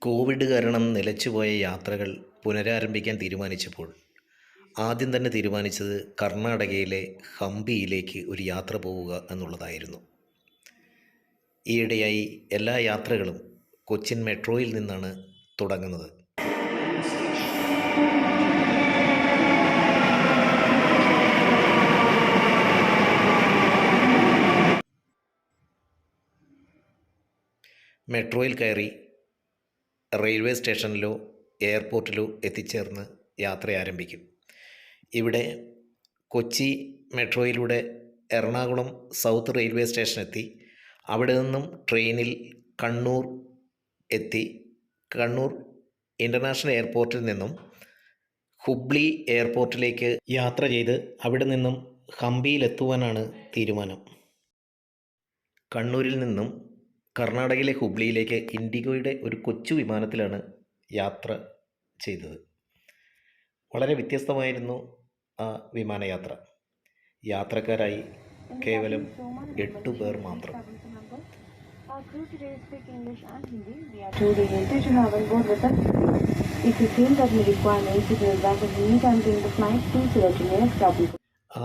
Covid കാരണം നിലച്ചുപോയ യാത്രകൾ പുനരാരംഭിക്കാൻ തീരുമാനിച്ചപ്പോൾ ആദ്യം തന്നെ തീരുമാനിച്ചത് കർണാടകയിലെ ഹംപിയിലേക്ക് ഒരു യാത്ര പോവുക എന്നുള്ളതായിരുന്നു. ഈയിടെയായി എല്ലാ യാത്രകളും കൊച്ചിൻ മെട്രോയിൽ നിന്നാണ് തുടങ്ങുന്നത്. മെട്രോയിൽ കയറി റെയിൽവേ സ്റ്റേഷനിലോ എയർപോർട്ടിലോ എത്തിച്ചേർന്ന് യാത്ര ആരംഭിക്കും. ഇവിടെ കൊച്ചി മെട്രോയിലൂടെ എറണാകുളം സൗത്ത് റെയിൽവേ സ്റ്റേഷനെത്തി അവിടെ നിന്നും ട്രെയിനിൽ കണ്ണൂർ എത്തി കണ്ണൂർ ഇൻ്റർനാഷണൽ എയർപോർട്ടിൽ നിന്നും ഹുബ്ലി എയർപോർട്ടിലേക്ക് യാത്ര ചെയ്ത് അവിടെ നിന്നും ഹംപിയിലെത്തുവാനാണ് തീരുമാനം. കണ്ണൂരിൽ നിന്നും കർണാടകയിലെ ഹുബ്ലിയിലേക്ക് ഇൻഡിഗോയുടെ ഒരു കൊച്ചു വിമാനത്തിലാണ് യാത്ര ചെയ്തത്. വളരെ വ്യത്യസ്തമായിരുന്നു ആ വിമാനയാത്ര. യാത്രക്കാരായി കേവലം 8 പേർ മാത്രം.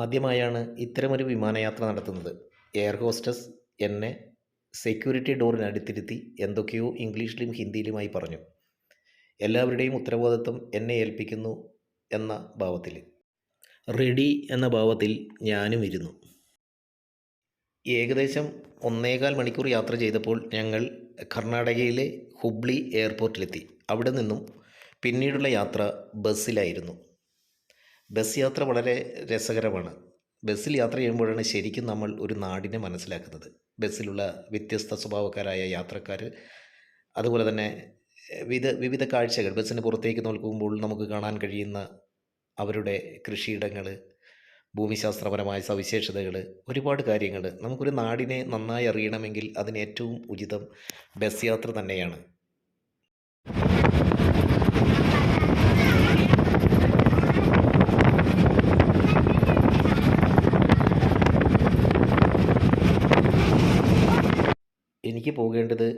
ആദ്യമായാണ് ഇത്തരമൊരു വിമാനയാത്ര നടത്തുന്നത്. എയർ ഹോസ്റ്റസ് എന്നെ സെക്യൂരിറ്റി ഡോറിനടുത്തിരുത്തി എന്തൊക്കെയോ ഇംഗ്ലീഷിലും ഹിന്ദിയിലുമായി പറഞ്ഞു. എല്ലാവരുടെയും ഉത്തരവാദിത്വം എന്നെ ഏൽപ്പിക്കുന്നു എന്ന ഭാവത്തിൽ, റെഡി എന്ന ഭാവത്തിൽ ഞാനും ഇരുന്നു. ഏകദേശം 1.25 മണിക്കൂർ യാത്ര ചെയ്തപ്പോൾ ഞങ്ങൾ കർണാടകയിലെ ഹുബ്ലി എയർപോർട്ടിലെത്തി. അവിടെ നിന്നും പിന്നീടുള്ള യാത്ര ബസ്സിലായിരുന്നു. ബസ് യാത്ര വളരെ രസകരമാണ്. ബസ്സിൽ യാത്ര ചെയ്യുമ്പോഴാണ് ശരിക്കും നമ്മൾ ഒരു നാടിനെ മനസ്സിലാക്കുന്നത്. ബസ്സിലുള്ള വ്യത്യസ്ത സ്വഭാവക്കാരായ യാത്രക്കാർ, അതുപോലെ തന്നെ വിവിധ കാഴ്ചകൾ, ബസ്സിന് പുറത്തേക്ക് നോക്കുമ്പോൾ നമുക്ക് കാണാൻ കഴിയുന്ന അവരുടെ കൃഷിയിടങ്ങൾ, ഭൂമിശാസ്ത്രപരമായ സവിശേഷതകൾ, ഒരുപാട് കാര്യങ്ങൾ. നമുക്കൊരു നാടിനെ നന്നായി അറിയണമെങ്കിൽ അതിന് ഏറ്റവും ഉചിതം ബസ് യാത്ര തന്നെയാണ്. എനിക്ക് പോകേണ്ടത്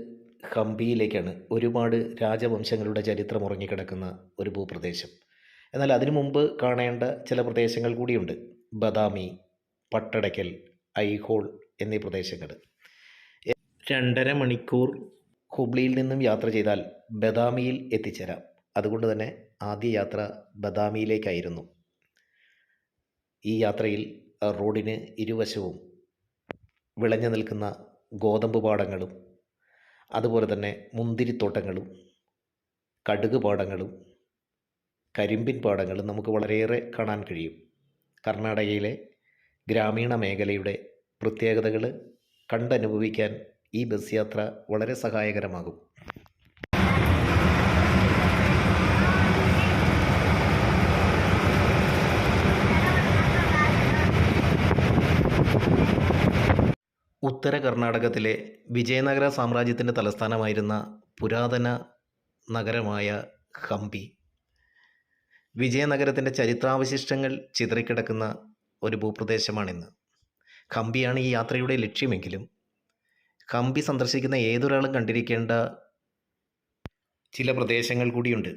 ഹംപിയിലേക്കാണ്. ഒരുപാട് രാജവംശങ്ങളുടെ ചരിത്രം ഉറങ്ങിക്കിടക്കുന്ന ഒരു ഭൂപ്രദേശം. എന്നാൽ അതിനു മുമ്പ് കാണേണ്ട ചില പ്രദേശങ്ങൾ കൂടിയുണ്ട്. ബദാമി, പട്ടടയ്ക്കൽ, ഐഹോൾ എന്നീ പ്രദേശങ്ങൾ. 2.5 മണിക്കൂർ ഹുബ്ലിയിൽ നിന്നും യാത്ര ചെയ്താൽ ബദാമിയിൽ എത്തിച്ചേരാം. അതുകൊണ്ട് തന്നെ ആദ്യ യാത്ര ബദാമിയിലേക്കായിരുന്നു. ഈ യാത്രയിൽ റോഡിന് ഇരുവശവും വിളഞ്ഞു നിൽക്കുന്ന ഗോതമ്പ് പാടങ്ങളും, അതുപോലെ തന്നെ മുന്തിരിത്തോട്ടങ്ങളും, കടുക് പാടങ്ങളും, കരിമ്പിൻ പാടങ്ങളും നമുക്ക് വളരെയേറെ കാണാൻ കഴിയും. കർണാടകയിലെ ഗ്രാമീണ മേഖലയുടെ പ്രത്യേകതകൾ കണ്ടനുഭവിക്കാൻ ഈ ബസ് യാത്ര വളരെ സഹായകരമാകും. ഉത്തര കർണാടകത്തിലെ വിജയനഗര സാമ്രാജ്യത്തിൻ്റെ തലസ്ഥാനമായിരുന്ന പുരാതന നഗരമായ ഹംപി, വിജയനഗരത്തിൻ്റെ ചരിത്രാവശിഷ്ടങ്ങൾ ചിതറിക്കിടക്കുന്ന ഒരു ഭൂപ്രദേശമാണിന്ന്. ഹംപിയാണ് ഈ യാത്രയുടെ ലക്ഷ്യമെങ്കിലും ഹംപി സന്ദർശിക്കുന്ന ഏതൊരാളും കണ്ടിരിക്കേണ്ട ചില പ്രദേശങ്ങൾ കൂടിയുണ്ട്.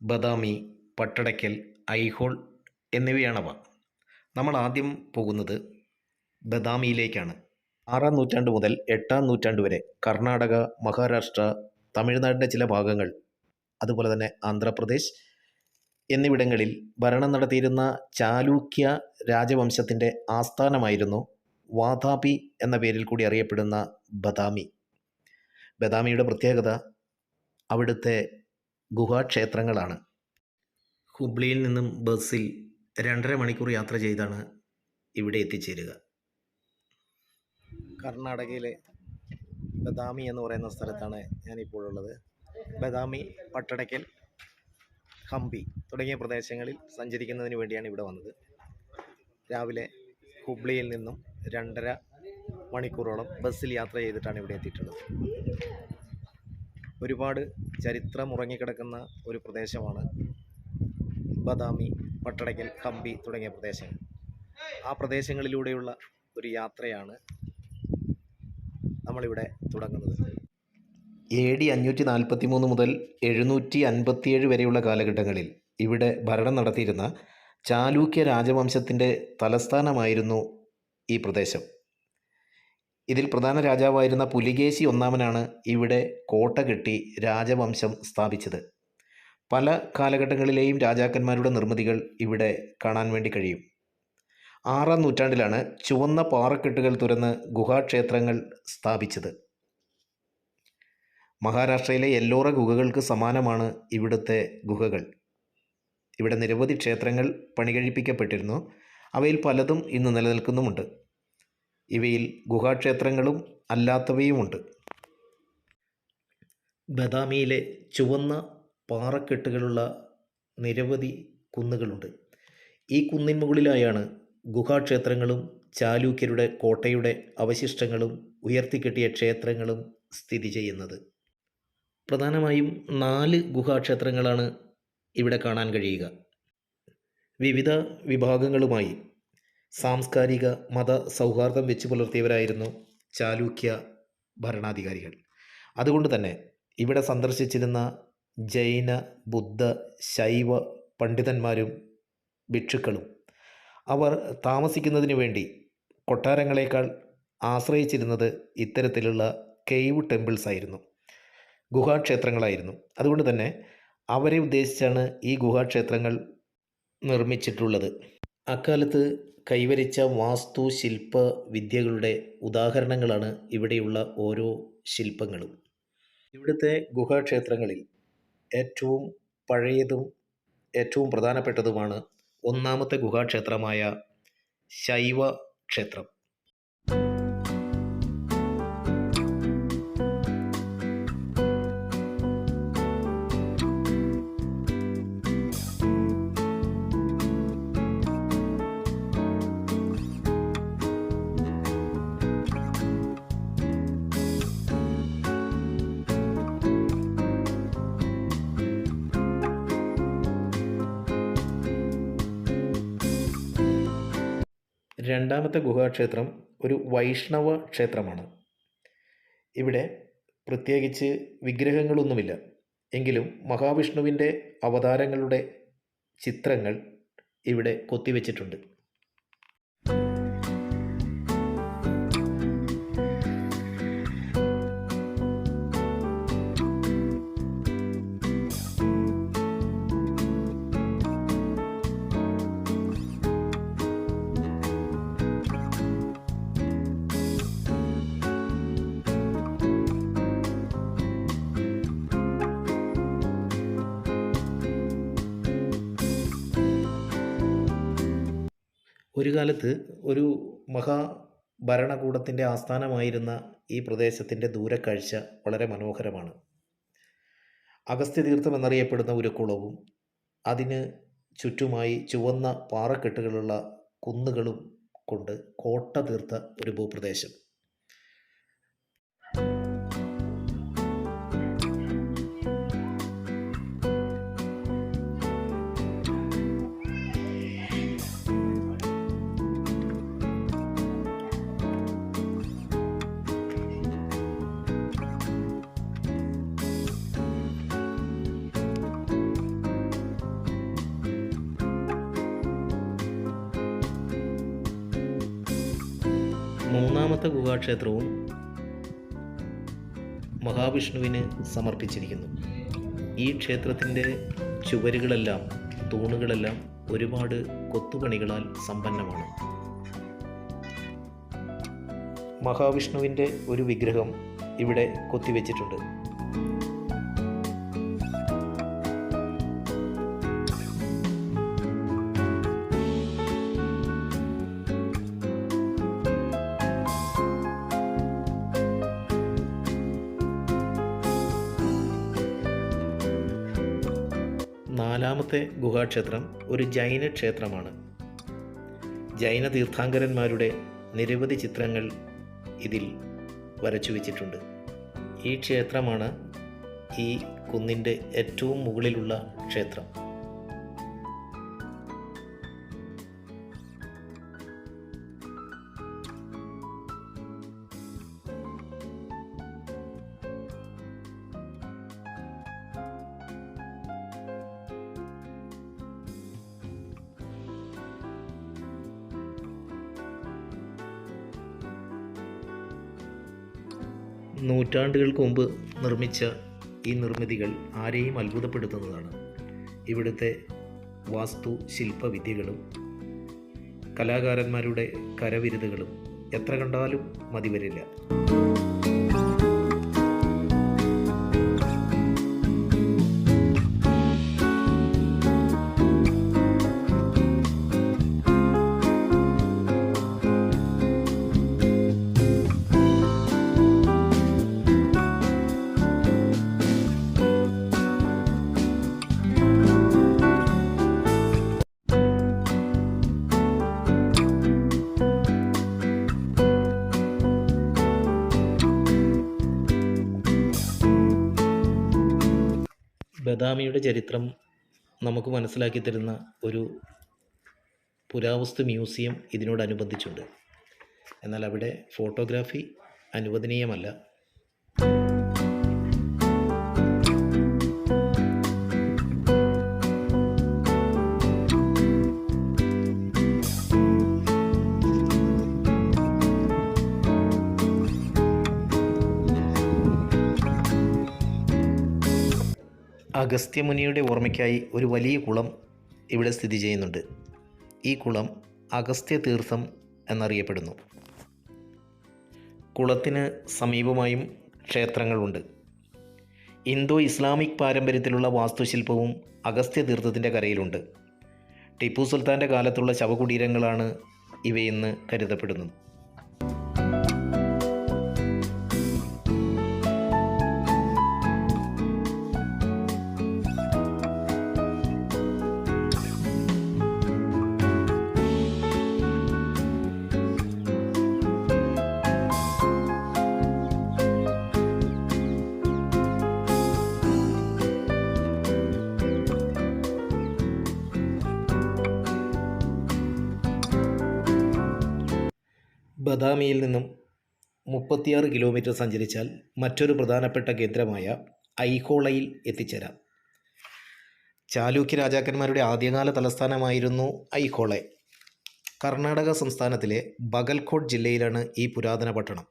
ബദാമി, പട്ടടയ്ക്കൽ, ഐഹോൾ എന്നിവയാണവ. നമ്മൾ ആദ്യം പോകുന്നത് ബദാമിയിലേക്കാണ്. 6-ാം നൂറ്റാണ്ട് മുതൽ 8-ാം നൂറ്റാണ്ട് വരെ കർണാടക, മഹാരാഷ്ട്ര, തമിഴ്നാടിൻ്റെ ചില ഭാഗങ്ങൾ, അതുപോലെ തന്നെ ആന്ധ്രാപ്രദേശ് എന്നിവിടങ്ങളിൽ ഭരണം നടത്തിയിരുന്ന ചാലൂക്യ രാജവംശത്തിൻ്റെ ആസ്ഥാനമായിരുന്നു വാതാപി എന്ന പേരിൽ കൂടി അറിയപ്പെടുന്ന ബദാമി. ബദാമിയുടെ പ്രത്യേകത അവിടുത്തെ ഗുഹാക്ഷേത്രങ്ങളാണ്. ഹുബ്ലിയിൽ നിന്നും ബസ്സിൽ 2.5 മണിക്കൂർ യാത്ര ചെയ്താണ് ഇവിടെ എത്തിച്ചേരുക. കർണാടകയിലെ ബദാമി എന്ന് പറയുന്ന സ്ഥലത്താണ് ഞാനിപ്പോൾ ഉള്ളത്. ബദാമി, പട്ടടയ്ക്കൽ, ഹംപി തുടങ്ങിയ പ്രദേശങ്ങളിൽ സഞ്ചരിക്കുന്നതിന് വേണ്ടിയാണ് ഇവിടെ വന്നത്. രാവിലെ ഹുബ്ലിയിൽ നിന്നും 2.5 മണിക്കൂറോളം ബസ്സിൽ യാത്ര ചെയ്തിട്ടാണ് ഇവിടെ എത്തിയിട്ടുള്ളത്. ഒരുപാട് ചരിത്രം ഉറങ്ങിക്കിടക്കുന്ന ഒരു പ്രദേശമാണ് ബദാമി, പട്ടടയ്ക്കൽ, ഹംപി തുടങ്ങിയ പ്രദേശങ്ങൾ. ആ പ്രദേശങ്ങളിലൂടെയുള്ള ഒരു യാത്രയാണ് നമ്മളിവിടെ തുടങ്ങുന്നത്. AD 543 മുതൽ 757 വരെയുള്ള കാലഘട്ടങ്ങളിൽ ഇവിടെ ഭരണം നടത്തിയിരുന്ന ചാലൂക്യ രാജവംശത്തിൻ്റെ തലസ്ഥാനമായിരുന്നു ഈ പ്രദേശം. ഇതിൽ പ്രധാന രാജാവായിരുന്ന പുലികേശി ഒന്നാമനാണ് ഇവിടെ കോട്ട കെട്ടി രാജവംശം സ്ഥാപിച്ചത്. പല കാലഘട്ടങ്ങളിലെയും രാജാക്കന്മാരുടെ നിർമ്മിതികൾ ഇവിടെ കാണാൻ വേണ്ടി കഴിയും. 6-ാം നൂറ്റാണ്ടിലാണ് ചുവന്ന പാറക്കെട്ടുകൾ തുരന്ന് ഗുഹാക്ഷേത്രങ്ങൾ സ്ഥാപിച്ചത്. മഹാരാഷ്ട്രയിലെ എല്ലോറ ഗുഹകൾക്ക് സമാനമാണ് ഇവിടുത്തെ ഗുഹകൾ. ഇവിടെ നിരവധി ക്ഷേത്രങ്ങൾ പണികഴിപ്പിക്കപ്പെട്ടിരുന്നു. അവയിൽ പലതും ഇന്ന് നിലനിൽക്കുന്നുമുണ്ട്. ഇവയിൽ ഗുഹാക്ഷേത്രങ്ങളും അല്ലാത്തവയുമുണ്ട്. ബദാമിയിലെ ചുവന്ന പാറക്കെട്ടുകളുള്ള നിരവധി കുന്നുകളുണ്ട്. ഈ കുന്നിൻ മുകളിലായാണ് ഗുഹാക്ഷേത്രങ്ങളും ചാലൂക്യരുടെ കോട്ടയുടെ അവശിഷ്ടങ്ങളും ഉയർത്തിക്കെട്ടിയ ക്ഷേത്രങ്ങളും സ്ഥിതി ചെയ്യുന്നത്. പ്രധാനമായും 4 ഗുഹാക്ഷേത്രങ്ങളാണ് ഇവിടെ കാണാൻ കഴിയുക. വിവിധ വിഭാഗങ്ങളുമായി സാംസ്കാരിക മത സൗഹാർദ്ദം വെച്ച് പുലർത്തിയവരായിരുന്നു ചാലൂക്യ ഭരണാധികാരികൾ. അതുകൊണ്ട് തന്നെ ഇവിടെ സന്ദർശിച്ചിരുന്ന ജൈന, ബുദ്ധ, ശൈവ പണ്ഡിതന്മാരും ഭിക്ഷുക്കളും അവർ താമസിക്കുന്നതിന് വേണ്ടി കൊട്ടാരങ്ങളെക്കാൾ ആശ്രയിച്ചിരുന്നത് ഇത്തരത്തിലുള്ള കേവ് ടെമ്പിൾസ് ആയിരുന്നു, ഗുഹാക്ഷേത്രങ്ങളായിരുന്നു. അതുകൊണ്ട് തന്നെ അവരെ ഉദ്ദേശിച്ചാണ് ഈ ഗുഹാക്ഷേത്രങ്ങൾ നിർമ്മിച്ചിട്ടുള്ളത്. അക്കാലത്ത് കൈവരിച്ച വാസ്തു ശില്പ വിദ്യകളുടെ ഉദാഹരണങ്ങളാണ് ഇവിടെയുള്ള ഓരോ ശില്പങ്ങളും. ഇവിടുത്തെ ഗുഹാക്ഷേത്രങ്ങളിൽ ഏറ്റവും പഴയതും ഏറ്റവും പ്രധാനപ്പെട്ടതുമാണ് 1-ാമത്തെ ഗുഹാക്ഷേത്രമായ ശൈവ ക്ഷേത്രം. രണ്ടാമത്തെ ഗുഹാക്ഷേത്രം ഒരു വൈഷ്ണവ ക്ഷേത്രമാണ്. ഇവിടെ പ്രത്യേകിച്ച് വിഗ്രഹങ്ങളൊന്നുമില്ല. എങ്കിലും മഹാവിഷ്ണുവിൻ്റെ അവതാരങ്ങളുടെ ചിത്രങ്ങൾ ഇവിടെ കൊത്തിവെച്ചിട്ടുണ്ട്. ഒരു കാലത്ത് ഒരു മഹാഭരണകൂടത്തിൻ്റെ ആസ്ഥാനമായിരുന്ന ഈ പ്രദേശത്തിൻ്റെ ദൂരക്കാഴ്ച വളരെ മനോഹരമാണ്. അഗസ്ത്യതീർത്ഥം എന്നറിയപ്പെടുന്ന ഒരു കുളവും അതിന് ചുറ്റുമായി ചുവന്ന പാറക്കെട്ടുകളുള്ള കുന്നുകളും കൊണ്ട് കോട്ട തീർത്ത ഒരു ഭൂപ്രദേശം. മൂന്നാമത്തെ ഗുഹാക്ഷേത്രവും മഹാവിഷ്ണുവിന് സമർപ്പിച്ചിരിക്കുന്നു. ഈ ക്ഷേത്രത്തിൻ്റെ ചുവരുകളെല്ലാം തൂണുകളെല്ലാം ഒരുപാട് കൊത്തുപണികളാൽ സമ്പന്നമാണ്. മഹാവിഷ്ണുവിൻ്റെ ഒരു വിഗ്രഹം ഇവിടെ കൊത്തിവെച്ചിട്ടുണ്ട്. നാലാമത്തെ ഗുഹാക്ഷേത്രം ഒരു ജൈന ക്ഷേത്രമാണ്. ജൈന തീർത്ഥാങ്കരന്മാരുടെ നിരവധി ചിത്രങ്ങൾ ഇതിൽ വരച്ചു വച്ചിട്ടുണ്ട്. ഈ ക്ഷേത്രമാണ് ഈ കുന്നിൻ്റെ ഏറ്റവും മുകളിലുള്ള ക്ഷേത്രം. നൂറ്റാണ്ടുകൾക്ക് മുമ്പ് നിർമ്മിച്ച ഈ നിർമ്മിതികൾ ആരെയും അത്ഭുതപ്പെടുത്തുന്നതാണ്. ഇവിടുത്തെ വാസ്തു ശില്പവിദ്യകളും കലാകാരന്മാരുടെ കരവിരുതുകളും എത്ര കണ്ടാലും മതിവരില്ല. ബദാമിയുടെ ചരിത്രം നമുക്ക് മനസ്സിലാക്കി തരുന്ന ഒരു പുരാവസ്തു മ്യൂസിയം ഇതിനോടനുബന്ധിച്ചുണ്ട്. എന്നാൽ അവിടെ ഫോട്ടോഗ്രാഫി അനുവദനീയമല്ല. അഗസ്ത്യമുനിയുടെ ഓർമ്മയ്ക്കായി ഒരു വലിയ കുളം ഇവിടെ സ്ഥിതി ചെയ്യുന്നുണ്ട്. ഈ കുളം അഗസ്ത്യ തീർത്ഥം എന്നറിയപ്പെടുന്നു. കുളത്തിന് സമീപമായും ക്ഷേത്രങ്ങളുണ്ട്. ഇന്തോ ഇസ്ലാമിക് പാരമ്പര്യത്തിലുള്ള വാസ്തുശില്പവും അഗസ്ത്യ തീർത്ഥത്തിൻ്റെ കരയിലുണ്ട്. ടിപ്പു സുൽത്താൻ്റെ കാലത്തുള്ള ശവകുടീരങ്ങളാണ് ഇവയെന്ന് കരുതപ്പെടുന്നു. ബദാമിയിൽ നിന്നും 36 കിലോമീറ്റർ സഞ്ചരിച്ചാൽ മറ്റൊരു പ്രധാനപ്പെട്ട കേന്ദ്രമായ ഐഹോളയിൽ എത്തിച്ചേരാം. ചാലൂക്യ രാജാക്കന്മാരുടെ ആദ്യകാല തലസ്ഥാനമായിരുന്നു ഐഹോളെ. കർണാടക സംസ്ഥാനത്തിലെ ബഗൽകോട്ട് ജില്ലയിലാണ് ഈ പുരാതന പട്ടണം.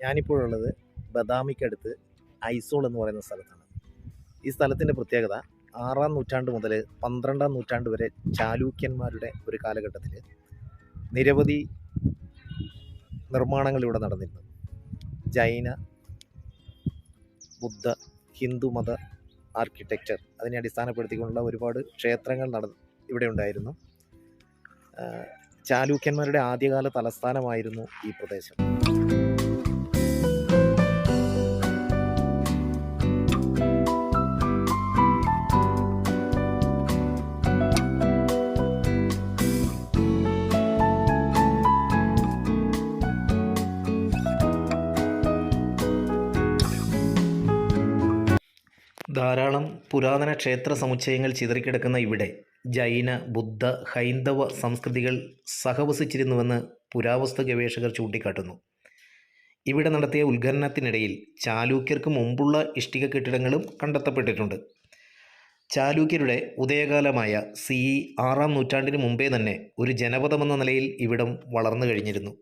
ഞാനിപ്പോഴുള്ളത് ബദാമിക്കടുത്ത് ഐസോൾ എന്ന് പറയുന്ന സ്ഥലത്താണ്. ഈ സ്ഥലത്തിൻ്റെ പ്രത്യേകത 6-ാം നൂറ്റാണ്ട് മുതൽ 12-ാം നൂറ്റാണ്ട് വരെ ചാലൂക്യന്മാരുടെ ഒരു കാലഘട്ടത്തിൽ നിരവധി നിർമ്മാണങ്ങൾ ഇവിടെ നടന്നിരുന്നു. ജൈന, ബുദ്ധ, ഹിന്ദു മത ആർക്കിടെക്ചർ അതിനെ അടിസ്ഥാനപ്പെടുത്തിക്കൊണ്ടുള്ള ഒരുപാട് ക്ഷേത്രങ്ങൾ ഇവിടെ ഉണ്ടായിരുന്നു. ചാലൂക്യന്മാരുടെ ആദ്യകാല തലസ്ഥാനമായിരുന്നു ഈ പ്രദേശം. ധാരാളം പുരാതന ക്ഷേത്ര സമുച്ചയങ്ങൾ ചിതറിക്കിടക്കുന്ന ഇവിടെ ജൈന, ബുദ്ധ, ഹൈന്ദവ സംസ്കൃതികൾ സഹവസിച്ചിരുന്നുവെന്ന് പുരാവസ്തു ഗവേഷകർ ചൂണ്ടിക്കാട്ടുന്നു. ഇവിടെ നടത്തിയ ഉത്ഖനനത്തിനിടയിൽ ചാലൂക്യർക്ക് മുമ്പുള്ള ഇഷ്ടിക കെട്ടിടങ്ങളും കണ്ടെത്തപ്പെട്ടിട്ടുണ്ട്. ചാലൂക്യരുടെ ഉദയകാലമായ CE 6-ാം നൂറ്റാണ്ടിന് മുമ്പേ തന്നെ ഒരു ജനപദമെന്ന നിലയിൽ ഇവിടം വളർന്നു കഴിഞ്ഞിരുന്നു.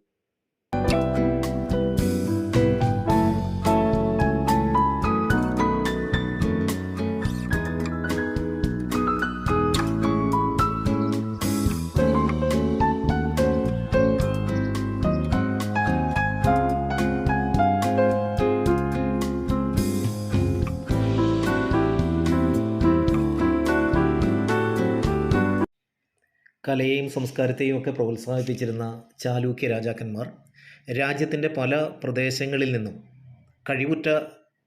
കലയെയും സംസ്കാരത്തെയും ഒക്കെ പ്രോത്സാഹിപ്പിച്ചിരുന്ന ചാലൂക്യ രാജാക്കന്മാർ രാജ്യത്തിൻ്റെ പല പ്രദേശങ്ങളിൽ നിന്നും കഴിവുറ്റ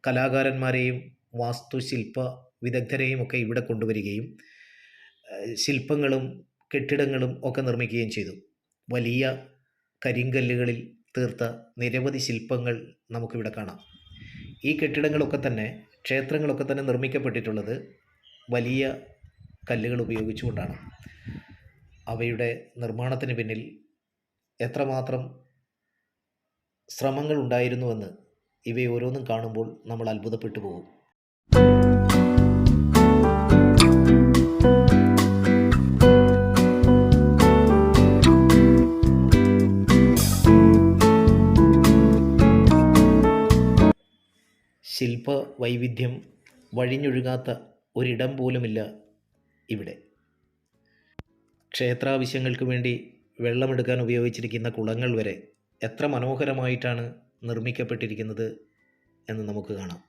കലാകാരന്മാരെയും വാസ്തുശില്പ വിദഗ്ധരെയും ഒക്കെ ഇവിടെ കൊണ്ടുവരികയും ശില്പങ്ങളും കെട്ടിടങ്ങളും ഒക്കെ നിർമ്മിക്കുകയും ചെയ്തു. വലിയ കരിങ്കല്ലുകളിൽ തീർത്ത നിരവധി ശില്പങ്ങൾ നമുക്കിവിടെ കാണാം. ഈ കെട്ടിടങ്ങളൊക്കെ തന്നെ, ക്ഷേത്രങ്ങളൊക്കെ തന്നെ നിർമ്മിക്കപ്പെട്ടിട്ടുള്ളത് വലിയ കല്ലുകൾ ഉപയോഗിച്ചുകൊണ്ടാണ്. അവയുടെ നിർമ്മാണത്തിന് പിന്നിൽ എത്രമാത്രം ശ്രമങ്ങൾ ഉണ്ടായിരുന്നുവെന്ന് ഇവയോരോന്നും കാണുമ്പോൾ നമ്മൾ അത്ഭുതപ്പെട്ടു പോകും. ശില്പ വൈവിധ്യം വഴിഞ്ഞൊഴുകാത്ത ഒരിടം പോലുമില്ല ഇവിടെ. ക്ഷേത്രാവശ്യങ്ങൾക്ക് വേണ്ടി വെള്ളമെടുക്കാൻ ഉപയോഗിച്ചിരിക്കുന്ന കുളങ്ങൾ വരെ എത്ര മനോഹരമായിട്ടാണ് നിർമ്മിക്കപ്പെട്ടിരിക്കുന്നത് എന്ന് നമുക്ക് കാണാം.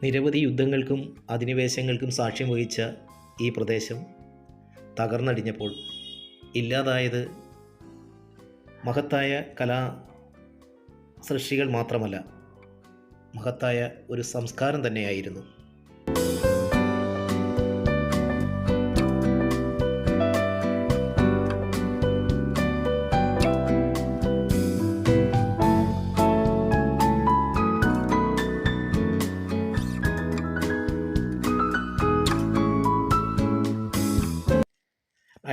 നിരവധി യുദ്ധങ്ങൾക്കും അധിനിവേശങ്ങൾക്കും സാക്ഷ്യം വഹിച്ച ഈ പ്രദേശം തകർന്നടിഞ്ഞപ്പോൾ ഇല്ലാതായത് മഹത്തായ കലാ സൃഷ്ടികൾ മാത്രമല്ല, മഹത്തായ ഒരു സംസ്കാരം തന്നെയായിരുന്നു.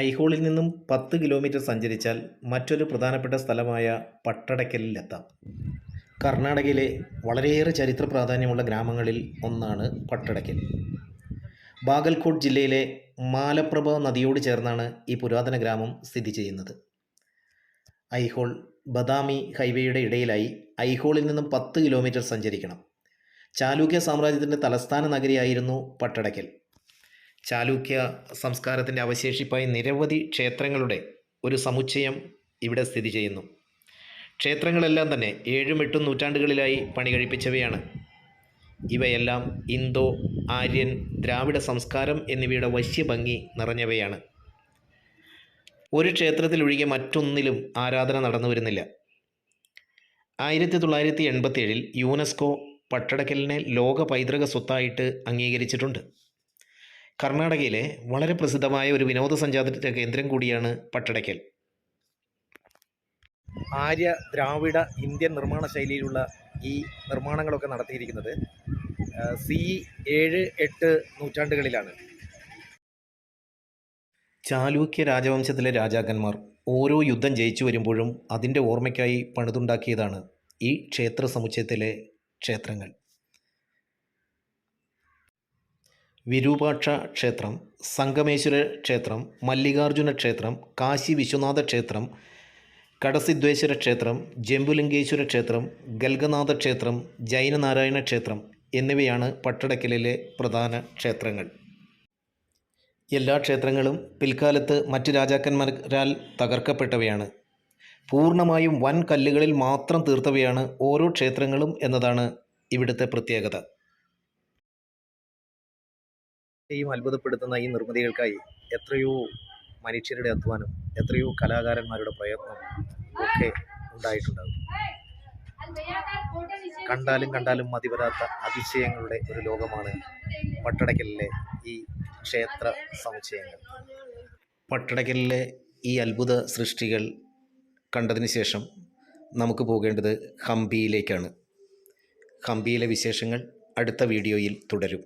ഐഹോളിൽ നിന്നും 10 കിലോമീറ്റർ സഞ്ചരിച്ചാൽ മറ്റൊരു പ്രധാനപ്പെട്ട സ്ഥലമായ പട്ടടയ്ക്കലിലെത്താം. കർണാടകയിലെ വളരെയേറെ ചരിത്ര പ്രാധാന്യമുള്ള ഗ്രാമങ്ങളിൽ ഒന്നാണ് പട്ടടയ്ക്കൽ. ബാഗൽകോട്ട് ജില്ലയിലെ മാലപ്രഭ നദിയോട് ചേർന്നാണ് ഈ പുരാതന ഗ്രാമം സ്ഥിതി ചെയ്യുന്നത്. ഐഹോൾ ബദാമി ഹൈവേയുടെ ഇടയിലായി ഐഹോളിൽ നിന്നും 10 കിലോമീറ്റർ സഞ്ചരിക്കണം. ചാലൂക്യ സാമ്രാജ്യത്തിൻ്റെ തലസ്ഥാന നഗരിയായിരുന്നു പട്ടടയ്ക്കൽ. ചാലൂക്യ സംസ്കാരത്തിൻ്റെ അവശേഷിപ്പായി നിരവധി ക്ഷേത്രങ്ങളുടെ ഒരു സമുച്ചയം ഇവിടെ സ്ഥിതി ചെയ്യുന്നു. ക്ഷേത്രങ്ങളെല്ലാം തന്നെ 7ഉം 8ഉം നൂറ്റാണ്ടുകളിലായി പണി കഴിപ്പിച്ചവയാണ്. ഇവയെല്ലാം ഇന്തോ ആര്യൻ ദ്രാവിഡ സംസ്കാരം എന്നിവയുടെ വശ്യഭംഗി നിറഞ്ഞവയാണ്. ഒരു ക്ഷേത്രത്തിലൊഴികെ മറ്റൊന്നിലും ആരാധന നടന്നു വരുന്നില്ല. 1987 യുനെസ്കോ പട്ടടയ്ക്കലിനെ ലോക പൈതൃക സ്വത്തായിട്ട് അംഗീകരിച്ചിട്ടുണ്ട്. കർണാടകയിലെ വളരെ പ്രസിദ്ധമായ ഒരു വിനോദസഞ്ചാര കേന്ദ്രം കൂടിയാണ് പട്ടടയ്ക്കൽ. ആര്യ ദ്രാവിഡ ഇന്ത്യൻ നിർമ്മാണ ശൈലിയിലുള്ള ഈ നിർമ്മാണങ്ങളൊക്കെ നടത്തിയിരിക്കുന്നത് CE 7-8 നൂറ്റാണ്ടുകളിലാണ്. ചാലൂക്യ രാജവംശത്തിലെ രാജാക്കന്മാർ ഓരോ യുദ്ധം ജയിച്ചു വരുമ്പോഴും അതിൻ്റെ ഓർമ്മയ്ക്കായി പണിതുണ്ടാക്കിയതാണ് ഈ ക്ഷേത്ര സമുച്ചയത്തിലെ ക്ഷേത്രങ്ങൾ. വിരൂപാക്ഷ ക്ഷേത്രം, സംഗമേശ്വര ക്ഷേത്രം, മല്ലികാർജുന ക്ഷേത്രം, കാശി വിശ്വനാഥ ക്ഷേത്രം, കടസിദ്വേശ്വര ക്ഷേത്രം, ജംബുലിംഗേശ്വര ക്ഷേത്രം, ഗൽഗനാഥ ക്ഷേത്രം, ജൈനനാരായണ ക്ഷേത്രം എന്നിവയാണ് പട്ടടയ്ക്കലിലെ പ്രധാന ക്ഷേത്രങ്ങൾ. എല്ലാ ക്ഷേത്രങ്ങളും പിൽക്കാലത്ത് മറ്റ് രാജാക്കന്മാരാൽ തകർക്കപ്പെട്ടവയാണ്. പൂർണ്ണമായും വൻ കല്ലുകളിൽ മാത്രം തീർത്തവയാണ് ഓരോ ക്ഷേത്രങ്ങളും എന്നതാണ് ഇവിടുത്തെ പ്രത്യേകത. അത്ഭുതപ്പെടുത്തുന്ന ഈ നിർമ്മിതികൾക്കായി എത്രയോ മനുഷ്യരുടെ അധ്വാനം, എത്രയോ കലാകാരന്മാരുടെ പ്രയത്നം ഒക്കെ ഉണ്ടായിട്ടുണ്ടാകും. കണ്ടാലും മതിവരാത്ത അതിശയങ്ങളുടെ ഒരു ലോകമാണ് പട്ടടയ്ക്കലിലെ ഈ ക്ഷേത്ര സമുച്ചയങ്ങൾ. പട്ടടയ്ക്കലിലെ ഈ അത്ഭുത സൃഷ്ടികൾ കണ്ടതിന് ശേഷം നമുക്ക് പോകേണ്ടത് ഹംപിയിലേക്കാണ്. ഹംപിയിലെ വിശേഷങ്ങൾ അടുത്ത വീഡിയോയിൽ തുടരും.